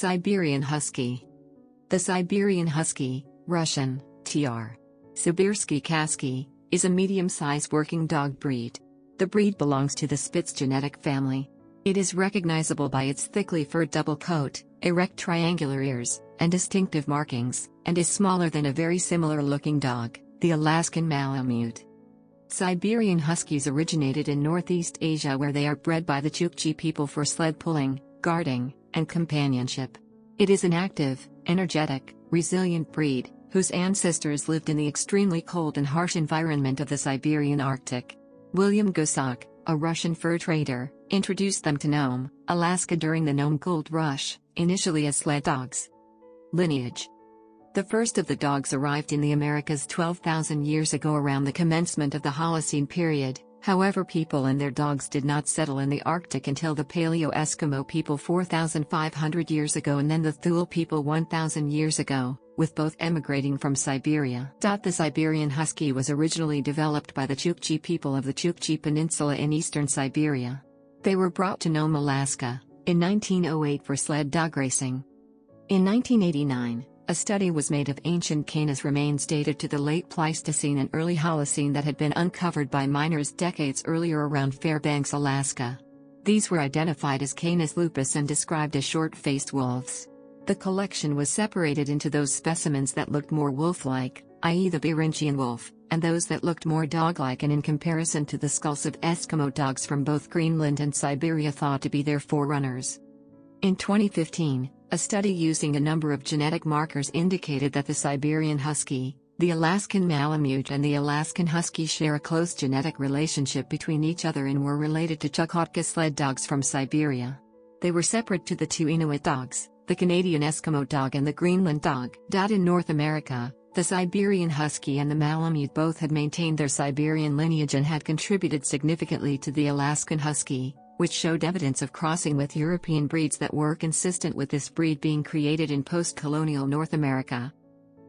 Siberian Husky. The Siberian Husky, Russian, Tr. Sibirskiy khaski, is a medium-sized working dog breed. The breed belongs to the Spitz genetic family. It is recognizable by its thickly furred double coat, erect triangular ears, and distinctive markings, and is smaller than a very similar-looking dog, the Alaskan Malamute. Siberian Huskies originated in Northeast Asia, where they are bred by the Chukchi people for sled pulling, guarding, and companionship. It is an active, energetic, resilient breed, whose ancestors lived in the extremely cold and harsh environment of the Siberian Arctic. William Gusak, a Russian fur trader, introduced them to Nome, Alaska during the Nome Gold Rush, initially as sled dogs. Lineage. The first of the dogs arrived in the Americas 12,000 years ago around the commencement of the Holocene period. However, people and their dogs did not settle in the Arctic until the Paleo-Eskimo people 4,500 years ago and then the Thule people 1,000 years ago, with both emigrating from Siberia. The Siberian Husky was originally developed by the Chukchi people of the Chukchi Peninsula in eastern Siberia. They were brought to Nome, Alaska, in 1908 for sled dog racing. In 1989, a study was made of ancient Canis remains dated to the late Pleistocene and early Holocene that had been uncovered by miners decades earlier around Fairbanks, Alaska. These were identified as Canis lupus and described as short-faced wolves. The collection was separated into those specimens that looked more wolf-like, i.e. the Beringian wolf, and those that looked more dog-like and in comparison to the skulls of Eskimo dogs from both Greenland and Siberia thought to be their forerunners. In 2015, a study using a number of genetic markers indicated that the Siberian Husky, the Alaskan Malamute and the Alaskan Husky share a close genetic relationship between each other and were related to Chukotka sled dogs from Siberia. They were separate to the two Inuit dogs, the Canadian Eskimo dog and the Greenland dog. In North America, the Siberian Husky and the Malamute both had maintained their Siberian lineage and had contributed significantly to the Alaskan Husky, which showed evidence of crossing with European breeds that were consistent with this breed being created in post-colonial North America.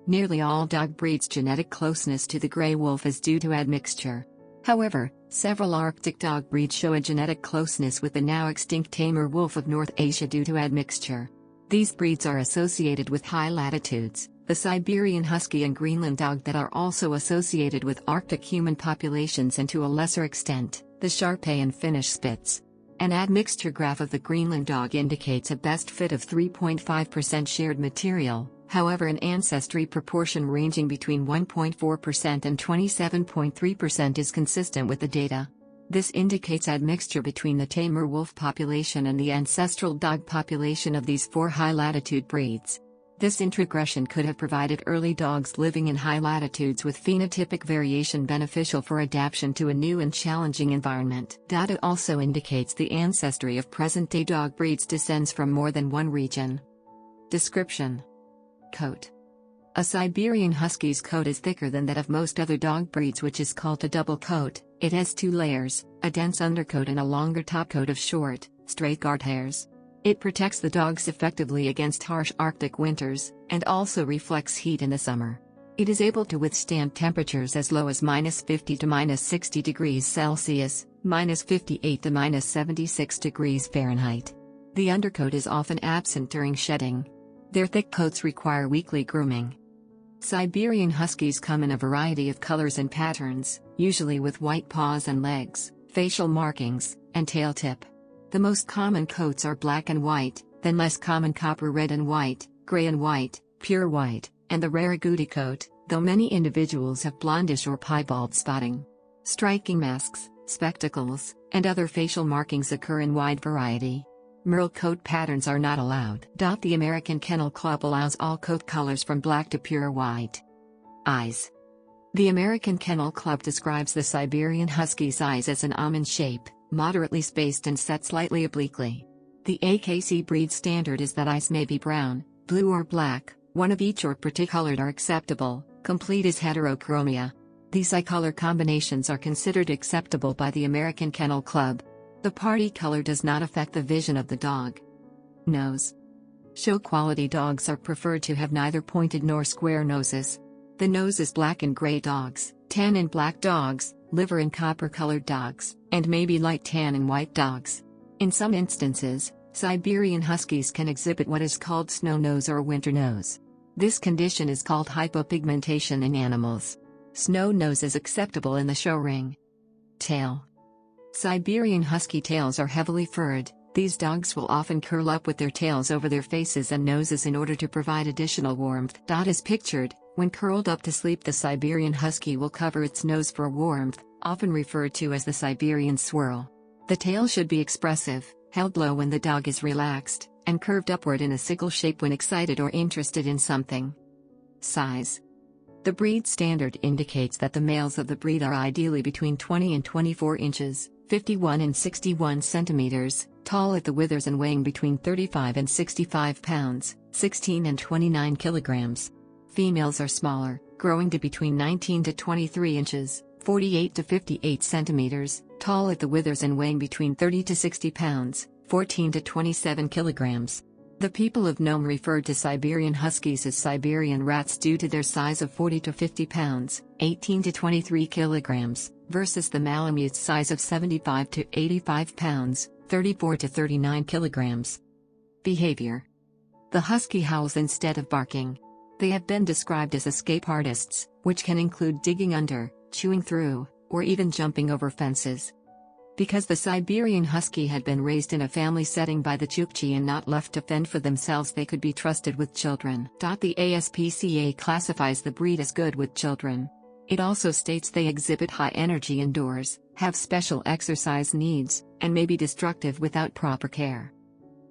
Nearly all dog breeds' genetic closeness to the gray wolf is due to admixture. However, several Arctic dog breeds show a genetic closeness with the now extinct tamer wolf of North Asia due to admixture. These breeds are associated with high latitudes, the Siberian Husky and Greenland dog that are also associated with Arctic human populations and to a lesser extent, the Shar-Pei and Finnish Spitz. An admixture graph of the Greenland dog indicates a best fit of 3.5% shared material, however an ancestry proportion ranging between 1.4% and 27.3% is consistent with the data. This indicates admixture between the tamer wolf population and the ancestral dog population of these four high-latitude breeds. This introgression could have provided early dogs living in high latitudes with phenotypic variation beneficial for adaptation to a new and challenging environment. Data also indicates the ancestry of present-day dog breeds descends from more than one region. Description. Coat. A Siberian Husky's coat is thicker than that of most other dog breeds, which is called a double coat. It has two layers, a dense undercoat and a longer topcoat of short, straight guard hairs. It protects the dogs effectively against harsh Arctic winters, and also reflects heat in the summer. It is able to withstand temperatures as low as -50 to -60 degrees Celsius, -58 to -76 degrees Fahrenheit. The undercoat is often absent during shedding. Their thick coats require weekly grooming. Siberian Huskies come in a variety of colors and patterns, usually with white paws and legs, facial markings, and tail tip. The most common coats are black and white, then less common copper red and white, gray and white, pure white, and the rare agouti coat, though many individuals have blondish or piebald spotting. Striking masks, spectacles, and other facial markings occur in wide variety. Merle coat patterns are not allowed. The American Kennel Club allows all coat colors from black to pure white. Eyes. The American Kennel Club describes the Siberian Husky's eyes as an almond shape, moderately spaced and set slightly obliquely. The AKC breed standard is that eyes may be brown, blue or black, one of each or particolored are acceptable, complete is heterochromia. These eye color combinations are considered acceptable by the American Kennel Club. The party color does not affect the vision of the dog. Nose. Show-quality dogs are preferred to have neither pointed nor square noses. The nose is black in gray dogs, tan in black dogs, liver and copper-colored dogs, and maybe light tan in white dogs. In some instances, Siberian Huskies can exhibit what is called snow nose or winter nose. This condition is called hypopigmentation in animals. Snow nose is acceptable in the show ring. Tail. Siberian Husky tails are heavily furred. These dogs will often curl up with their tails over their faces and noses in order to provide additional warmth. As pictured, when curled up to sleep, the Siberian Husky will cover its nose for warmth, often referred to as the Siberian swirl. The tail should be expressive, held low when the dog is relaxed, and curved upward in a sickle shape when excited or interested in something. Size. The breed standard indicates that the males of the breed are ideally between 20 and 24 inches, 51 and 61 centimeters, tall at the withers and weighing between 35 and 65 pounds, 16 and 29 kilograms. Females are smaller, growing to between 19 to 23 inches, 48 to 58 centimeters, tall at the withers and weighing between 30 to 60 pounds, 14 to 27 kilograms. The people of Nome referred to Siberian Huskies as Siberian rats due to their size of 40 to 50 pounds, 18 to 23 kilograms, versus the Malamute's size of 75 to 85 pounds, 34 to 39 kilograms. Behavior. The husky howls instead of barking. They have been described as escape artists, which can include digging under, chewing through, or even jumping over fences. Because the Siberian Husky had been raised in a family setting by the Chukchi and not left to fend for themselves, they could be trusted with children. The ASPCA classifies the breed as good with children. It also states they exhibit high energy indoors, have special exercise needs, and may be destructive without proper care.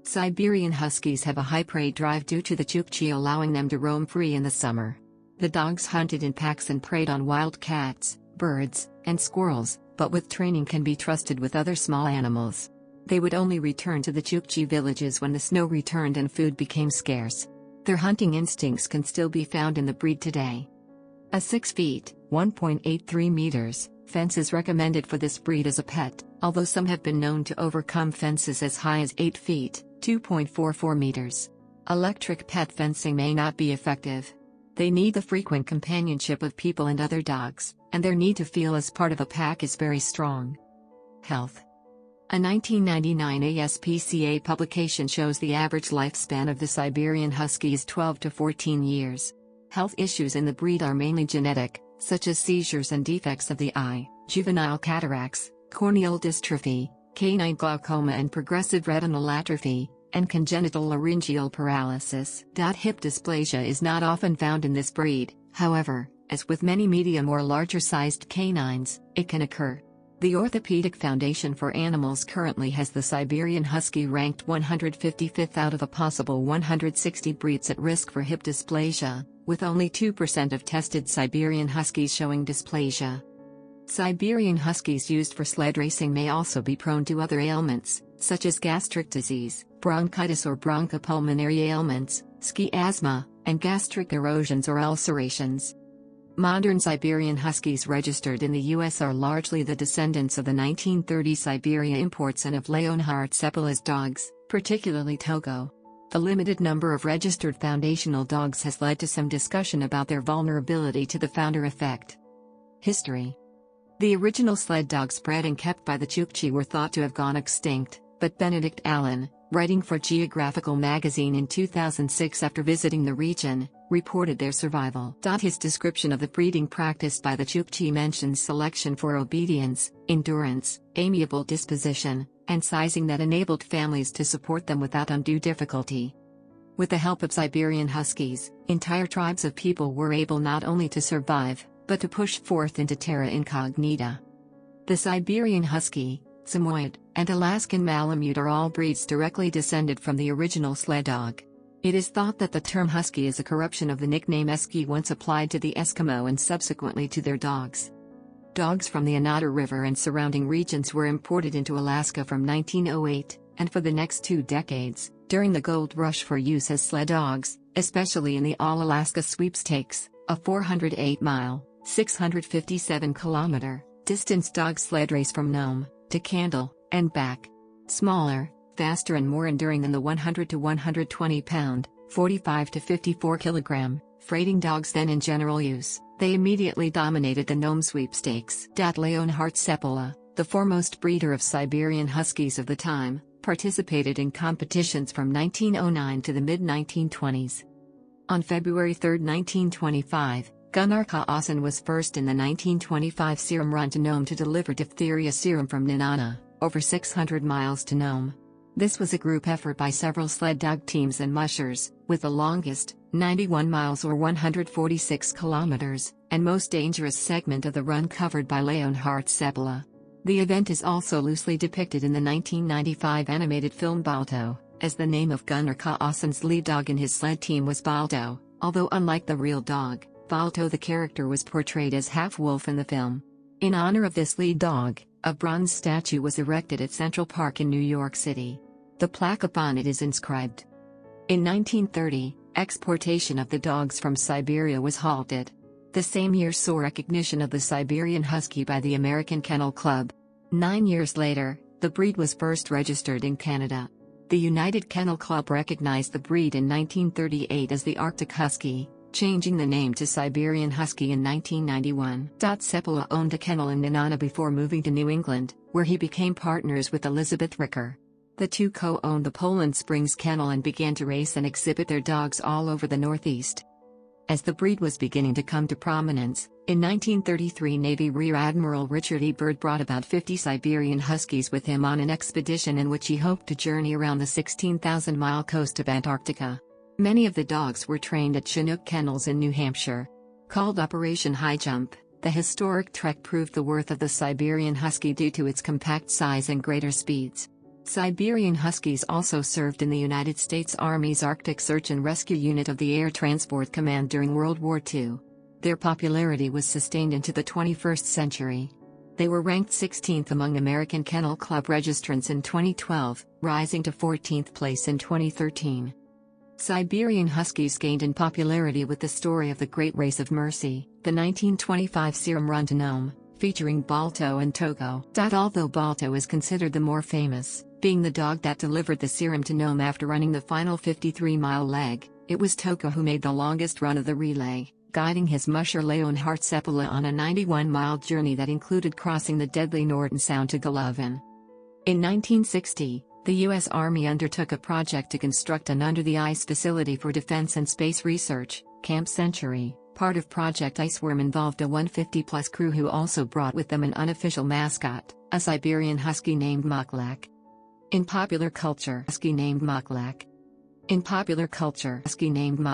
Siberian Huskies have a high prey drive due to the Chukchi allowing them to roam free in the summer. The dogs hunted in packs and preyed on wild cats, birds, and squirrels, but with training can be trusted with other small animals. They would only return to the Chukchi villages when the snow returned and food became scarce. Their hunting instincts can still be found in the breed today. A 6 feet, 1.83 meters, fence is recommended for this breed as a pet, although some have been known to overcome fences as high as 8 feet, 2.44 meters. Electric pet fencing may not be effective. They need the frequent companionship of people and other dogs, and their need to feel as part of a pack is very strong. Health. A 1999 ASPCA publication shows the average lifespan of the Siberian Husky is 12 to 14 years. Health issues in the breed are mainly genetic, such as seizures and defects of the eye, juvenile cataracts, corneal dystrophy, canine glaucoma and progressive retinal atrophy, and congenital laryngeal paralysis. Hip dysplasia is not often found in this breed, however, as with many medium or larger-sized canines, it can occur. The Orthopedic Foundation for Animals currently has the Siberian Husky ranked 155th out of a possible 160 breeds at risk for hip dysplasia, with only 2% of tested Siberian Huskies showing dysplasia. Siberian Huskies used for sled racing may also be prone to other ailments, such as gastric disease, bronchitis or bronchopulmonary ailments, ski asthma, and gastric erosions or ulcerations. Modern Siberian Huskies registered in the U.S. are largely the descendants of the 1930 Siberia imports and of Leonhard Seppala's dogs, particularly Togo. The limited number of registered foundational dogs has led to some discussion about their vulnerability to the founder effect. History. The original sled dogs bred and kept by the Chukchi were thought to have gone extinct, but Benedict Allen, writing for Geographical magazine in 2006 after visiting the region, reported their survival. His description of the breeding practiced by the Chukchi mentions selection for obedience, endurance, amiable disposition, and sizing that enabled families to support them without undue difficulty. With the help of Siberian Huskies, entire tribes of people were able not only to survive, but to push forth into terra incognita. The Siberian Husky, Samoyed, and Alaskan Malamute are all breeds directly descended from the original sled dog. It is thought that the term husky is a corruption of the nickname Esky once applied to the Eskimo and subsequently to their dogs. Dogs from the Onoto River and surrounding regions were imported into Alaska from 1908, and for the next 2 decades, during the gold rush for use as sled dogs, especially in the All-Alaska Sweepstakes, a 408-mile, 657-kilometer, distance dog sled race from Nome to Candle, and back. Smaller, faster and more enduring than the 100 to 120 pound, 45 to 54 kilogram, freighting dogs then in general use, they immediately dominated the Nome sweepstakes. Leonhard Seppala, the foremost breeder of Siberian Huskies of the time, participated in competitions from 1909 to the mid-1920s. On February 3, 1925, Gunnar Kaasen was first in the 1925 serum run to Nome to deliver diphtheria serum from Nenana, over 600 miles to Nome. This was a group effort by several sled dog teams and mushers, with the longest, 91 miles or 146 kilometers, and most dangerous segment of the run covered by Leonhard Seppala. The event is also loosely depicted in the 1995 animated film Balto, as the name of Gunnar Kaasen's lead dog in his sled team was Balto, although unlike the real dog, Balto the character was portrayed as half-wolf in the film. In honor of this lead dog, a bronze statue was erected at Central Park in New York City. The plaque upon it is inscribed. In 1930, exportation of the dogs from Siberia was halted. The same year saw recognition of the Siberian Husky by the American Kennel Club. 9 years later, the breed was first registered in Canada. The United Kennel Club recognized the breed in 1938 as the Arctic Husky, changing the name to Siberian Husky in 1991. Seppala owned a kennel in Nenana before moving to New England, where he became partners with Elizabeth Ricker. The two co-owned the Poland Springs Kennel and began to race and exhibit their dogs all over the Northeast. As the breed was beginning to come to prominence, in 1933 Navy Rear Admiral Richard E. Byrd brought about 50 Siberian Huskies with him on an expedition in which he hoped to journey around the 16,000-mile coast of Antarctica. Many of the dogs were trained at Chinook Kennels in New Hampshire. Called Operation High Jump, the historic trek proved the worth of the Siberian Husky due to its compact size and greater speeds. Siberian Huskies also served in the United States Army's Arctic Search and Rescue Unit of the Air Transport Command during World War II. Their popularity was sustained into the 21st century. They were ranked 16th among American Kennel Club registrants in 2012, rising to 14th place in 2013. Siberian Huskies gained in popularity with the story of the Great Race of Mercy, the 1925 serum run to Nome, featuring Balto and Togo. Although Balto is considered the more famous, being the dog that delivered the serum to Nome after running the final 53-mile leg, it was Togo who made the longest run of the relay, guiding his musher Leonhard Seppala on a 91-mile journey that included crossing the deadly Norden Sound to Golovin. In 1960, the U.S. Army undertook a project to construct an under-the-ice facility for defense and space research, Camp Century. Part of Project Iceworm involved a 150-plus crew who also brought with them an unofficial mascot, a Siberian Husky named Muklak. In popular culture, Husky named Muklak. In popular culture, Husky named